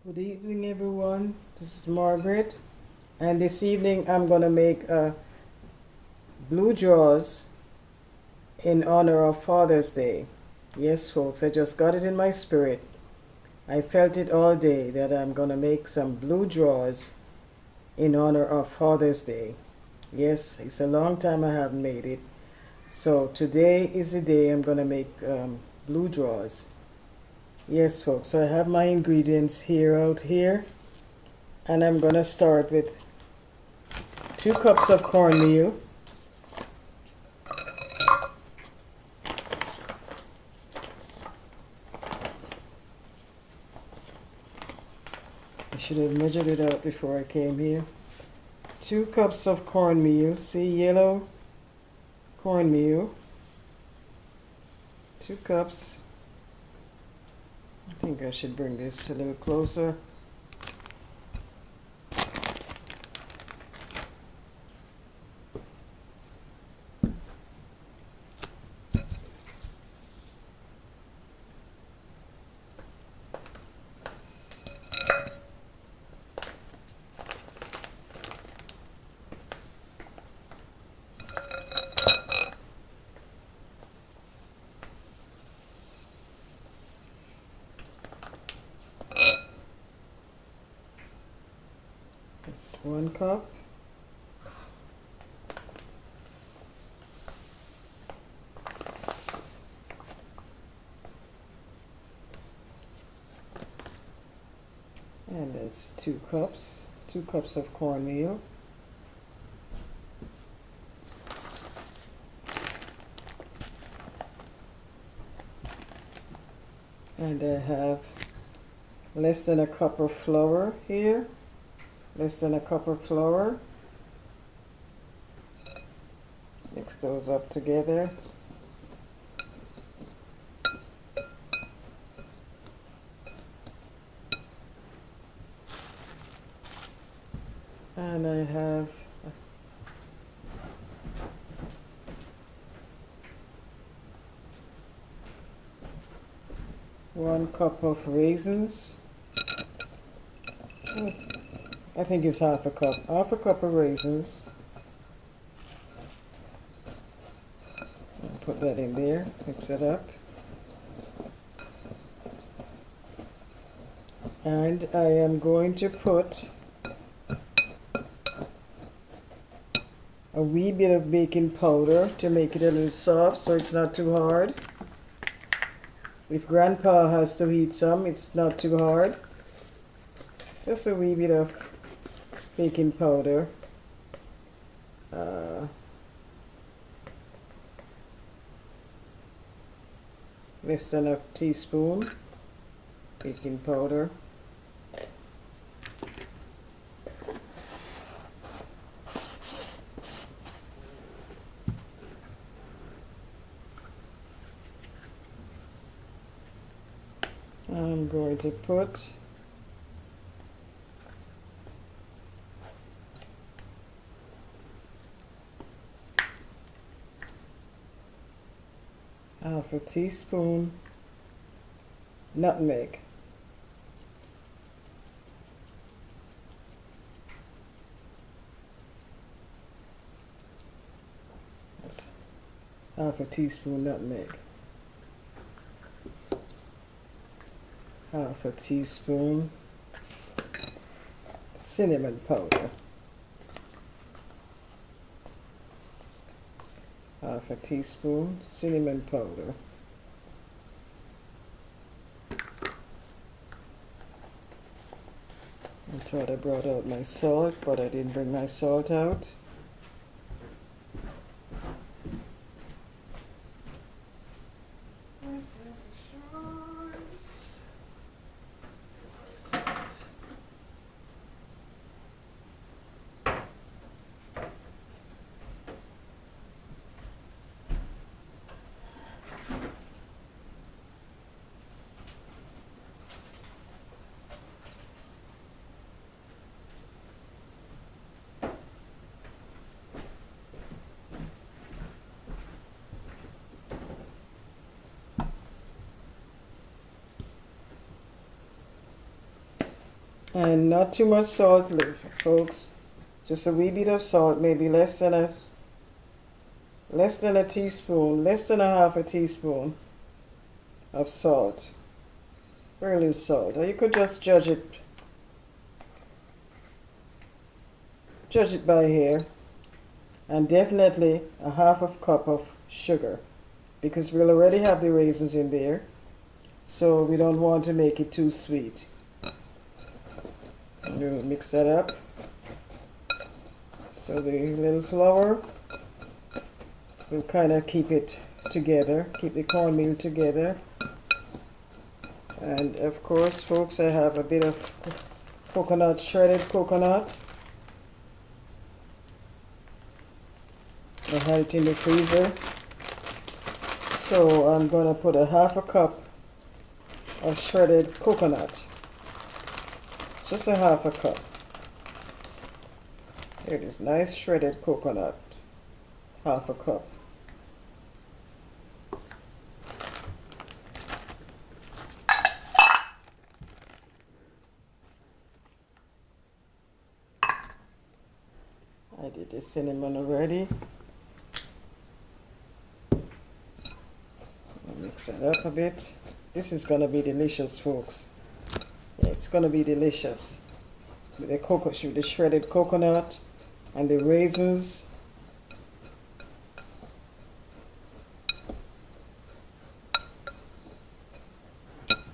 Good evening, everyone. This is Margaret, and this evening I'm going to make blue draws in honor of Father's Day. Yes, folks, I just got it in my spirit. I felt it all day that I'm going to make some blue draws in honor of Father's Day. Yes, it's a long time I haven't made it. So today is the day I'm going to make blue draws. Yes, folks, so I have my ingredients out here. And I'm going to start with 2 cups of cornmeal, I should have measured it out before I came here. 2 cups of cornmeal, see, yellow cornmeal, 2 cups. I think I should bring this a little closer. That's 1 cup. And that's 2 cups. 2 cups of cornmeal. And I have less than a cup of flour here. Less than a cup of flour. Mix those up together. And I have 1 cup of raisins. I think it's half a cup. Half a cup of raisins. I'll put that in there, mix it up. And I am going to put a wee bit of baking powder to make it a little soft so it's not too hard. If Grandpa has to eat some, it's not too hard. Just a wee bit of baking powder. Less than a teaspoon baking powder. I'm going to put half a teaspoon nutmeg. That's half a teaspoon nutmeg. Half a teaspoon cinnamon powder. Half a teaspoon cinnamon powder. I thought I brought out my salt, but I didn't bring my salt out. And not too much salt, folks. Just a wee bit of salt, maybe less than a teaspoon, less than a half a teaspoon of salt. Very little salt. Or you could just judge it by here. And definitely a half a cup of sugar, because we'll already have the raisins in there, so we don't want to make it too sweet. We'll mix that up. So the little flour will kind of keep it together, keep the cornmeal together. And of course, folks, I have a bit of coconut, shredded coconut. I had it in the freezer. So I'm going to put a half a cup of shredded coconut. Just a half a cup. Here it is, nice shredded coconut. Half a cup. I did the cinnamon already. Mix it up a bit. This is gonna be delicious, folks. Yeah, it's gonna be delicious with the shredded coconut and the raisins.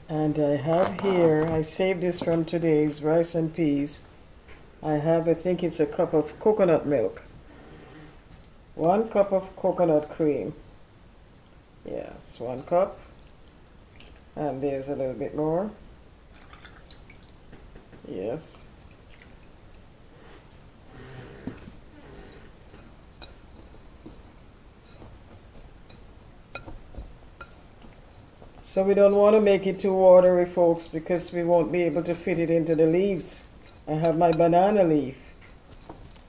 And I have here, I saved this from today's rice and peas. I have, I think it's a cup of coconut milk. 1 cup of coconut cream. Yeah, it's 1 cup. And there's a little bit more. Yes. So we don't want to make it too watery, folks, because we won't be able to fit it into the leaves. I have my banana leaf.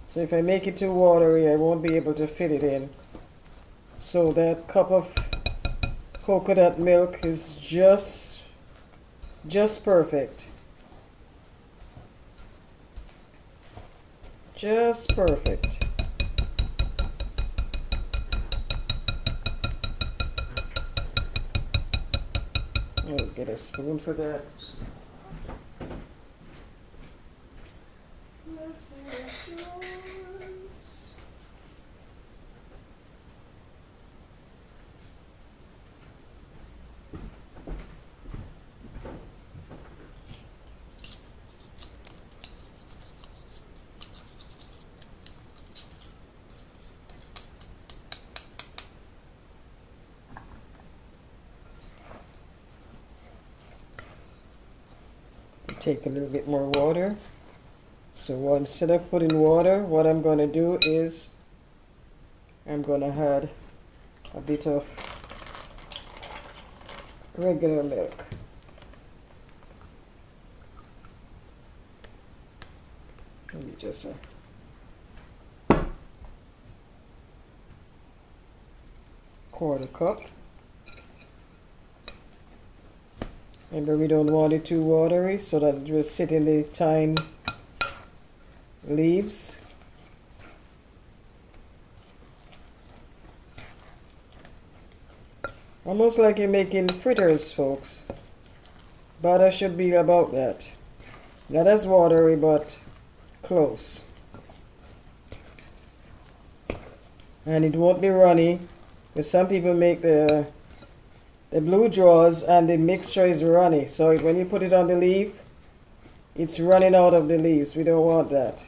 So if I make it too watery, I won't be able to fit it in. So that cup of coconut milk is just perfect. Just perfect. I'll get a spoon for that. Take a little bit more water. So instead of putting water, what I'm going to do is I'm going to add a bit of regular milk. Let me just quarter cup. Remember, we don't want it too watery so that it will sit in the thyme leaves. Almost like you're making fritters, folks. Butter should be about that. Not as watery, but close. And it won't be runny, because some people make the bluedraws and the mixture is runny. So when you put it on the leaf, it's running out of the leaves. We don't want that.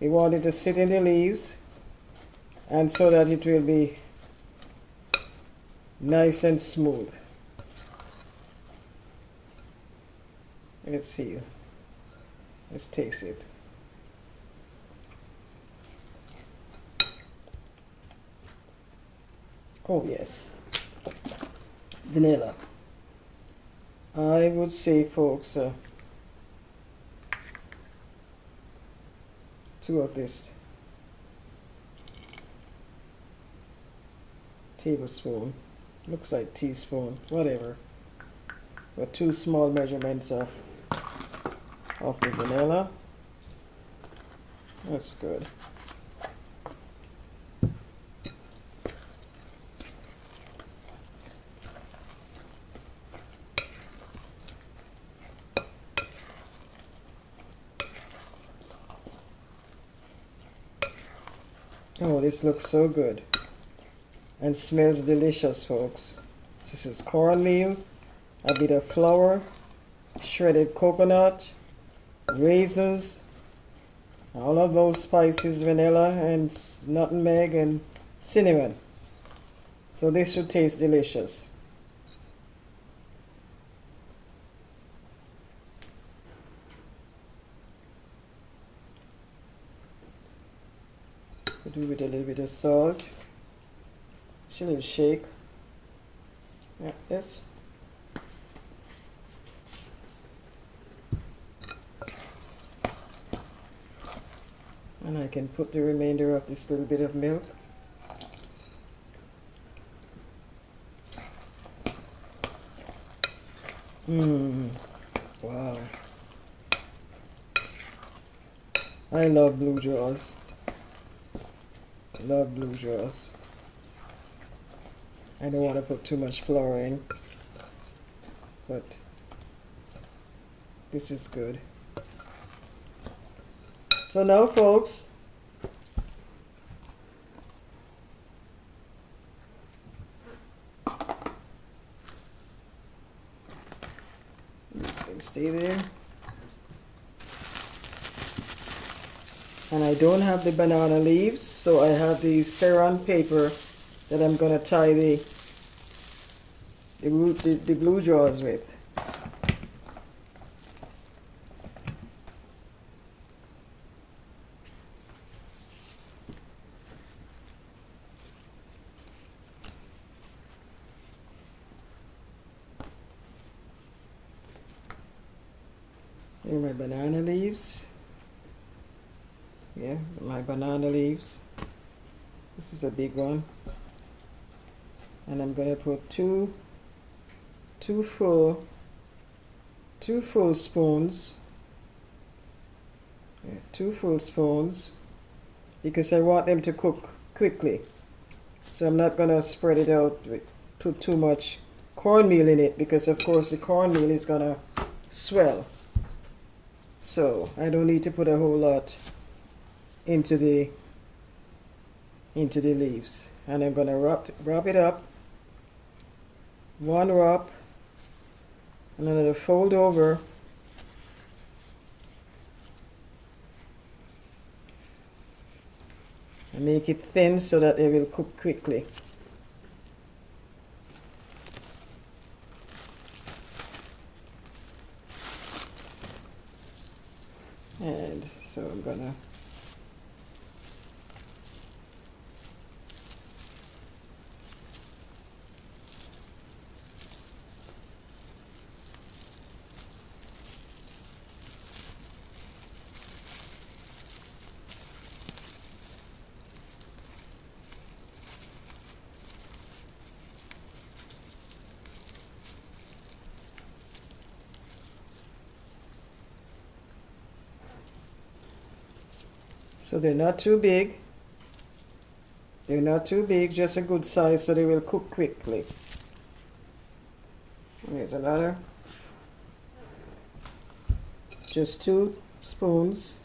We want it to sit in the leaves, and so that it will be nice and smooth. Let's see. Let's taste it. Oh yes. Vanilla. I would say, folks, 2 of this tablespoon. Looks like teaspoon, whatever. But 2 small measurements of of the vanilla. That's good. Oh, this looks so good and smells delicious, folks. This is cornmeal, a bit of flour, shredded coconut, raisins, all of those spices, vanilla and nutmeg and cinnamon. So this should taste delicious. Do with a little bit of salt. Just a little shake. Yeah, this. And I can put the remainder of this little bit of milk. Wow. I love blue jaws. Love blue jaws. I don't want to put too much flour in, but this is good. So now, folks, this can stay there. And I don't have the banana leaves, so I have the saran paper that I'm gonna tie the blue jaws with. Here are my banana leaves. Yeah, my banana leaves. This is a big one. And I'm gonna put two full spoons. Yeah, 2 full spoons, because I want them to cook quickly. So I'm not gonna spread it out, put too much cornmeal in it, because of course the cornmeal is gonna swell. So I don't need to put a whole lot into the leaves. And I'm gonna wrap it up. One wrap, and then I'll fold over. And make it thin so that they will cook quickly. And so I'm gonna so they're not too big. They're not too big, just a good size so they will cook quickly. Here's another. Just 2 spoons.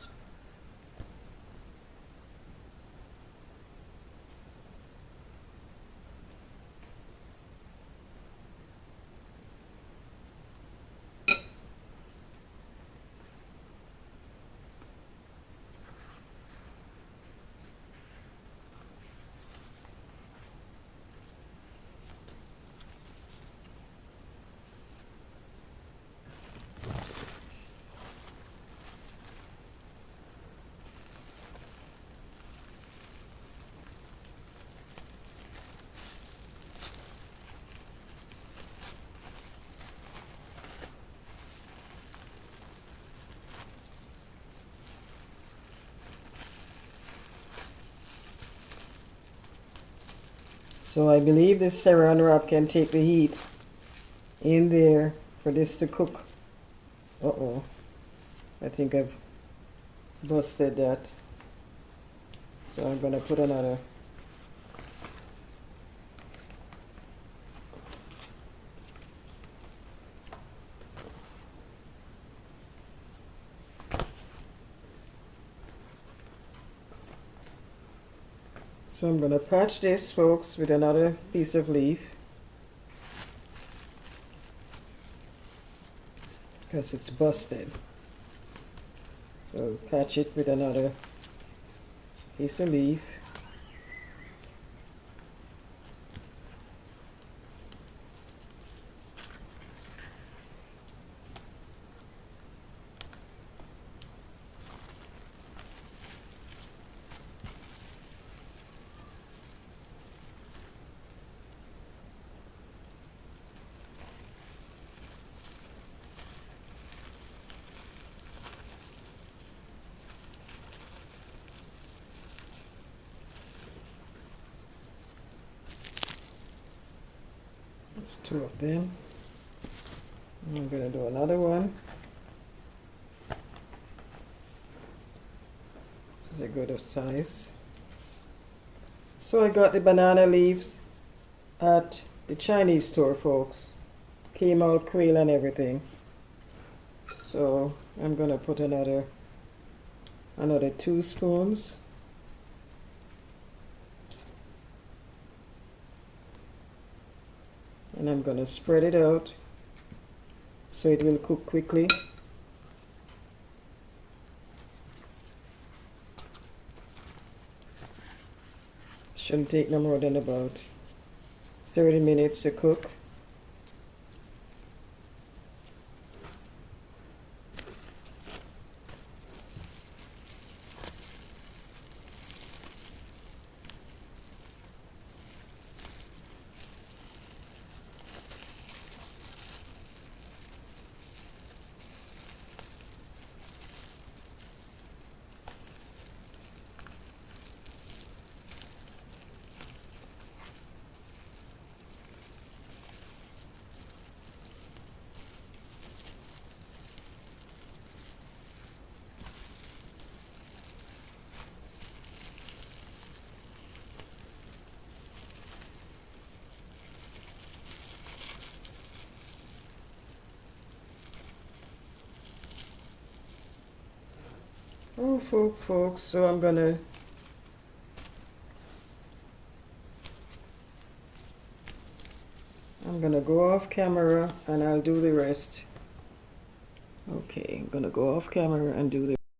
So I believe this saran wrap can take the heat in there for this to cook. Uh-oh. I think I've busted that. So I'm gonna put another. So I'm gonna patch this, folks, with another piece of leaf, because it's busted. So patch it with another piece of leaf. That's two of them. And I'm gonna do another one. This is a good size. So I got the banana leaves at the Chinese store, folks. Came out quail and everything. So I'm gonna put another 2 spoons. And I'm gonna spread it out so it will cook quickly. Shouldn't take no more than about 30 minutes to cook. Oh, folks, so I'm gonna go off camera and I'll do the rest. Okay, I'm gonna go off camera and do the